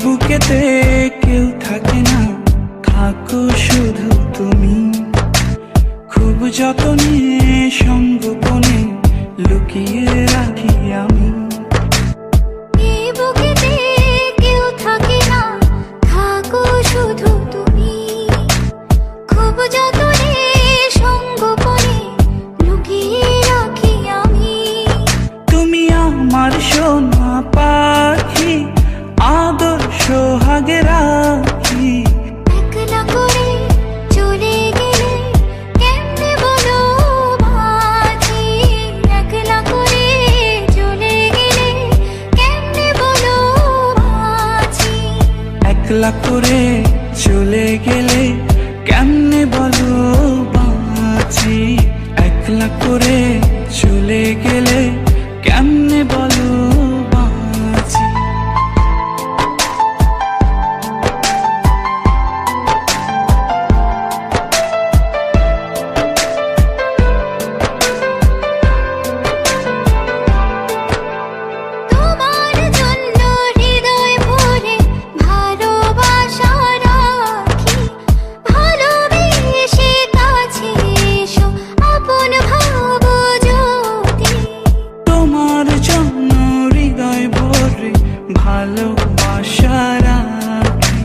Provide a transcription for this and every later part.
বুকেতে কেউ থাকে না, থাকো শুধু তুমি। খুব যতনে সঙ্গোপনে লুকিয়ে রাখি আমি। এই বুকেতে কেউ থাকে না, থাকো শুধু তুমি। খুব যতনে সঙ্গোপনে লুকিয়ে রাখি আমি। তুমি আমার সোনা পাখি, আদর সোহাগে রাখি। একলা করে চলে গেলে কেমনে বলো বাঁচি। একলা করে চলে গেলে কেমনে বলো বাঁচি। একলা করে চলে গেলে কেমনে বলো বাঁচি। একলা করে চলে গেলে কেমনে বলো বাঁচি। তোমার জন্য হৃদয় ভরে ভালোবাসা রাখি। ভালোবেসে কাছে এসো, আপন ভাবো যদি। তোমার জন্য হৃদয় ভরে ভালোবাসা রাখি।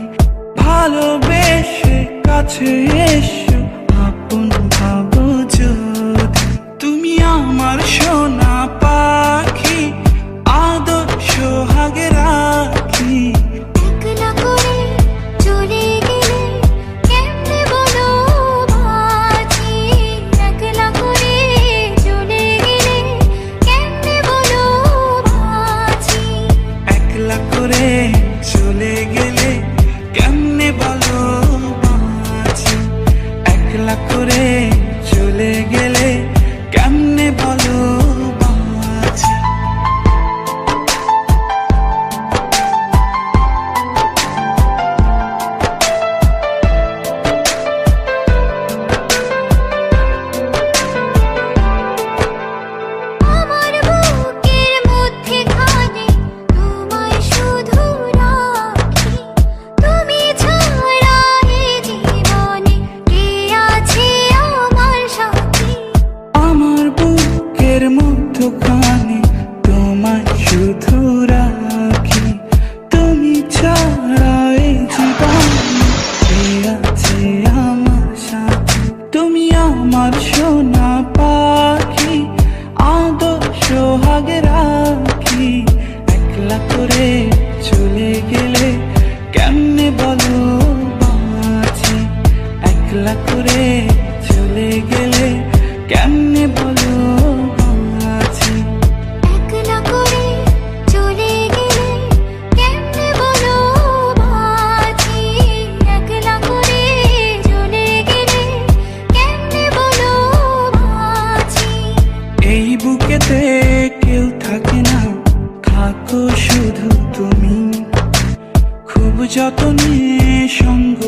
ভালোবেসে কাছে এসো, আপন ভাবো যদি। তুমি আমার সোনা পাখি, আদর সোহাগে রাখি। একলা করে চলে গেলে কেমনে বলো বাঁচি। একলা করে চলে গেলে কেমনে বলো বাঁচি। একলা করে চলে গেলে কেমনে বলো বাঁচি। একলা করে চলে গেলে কেমনে বলো বাঁচি। আমার বুকের মধ্যে খানে তোমায় শুধু রাখি। তুমি ছাড়া এ জীবনে কে আছে আমার সাথী। আমার বুকের মধ্যখানে তোমায় শুধু রাখি। তুমি ছাড়া এই জীবনে কে আছে আমার সাথে। তুমি আমার সোনা পাখি, আদর সোহাগে রাখি। একলা করে চলে গেলে কেমনে বলো বাঁচি। একলা করে চলে গেলে কেমনে বলো বাঁচি। একলা করে চলে গেলে কেমনে বলো বাঁচি। একলা করে চলে গেলে কেমনে বলো বাঁচি। এই বুকেতে কেউ থাকে না, থাকো শুধু তুমি। খুব যতনে সঙ্গ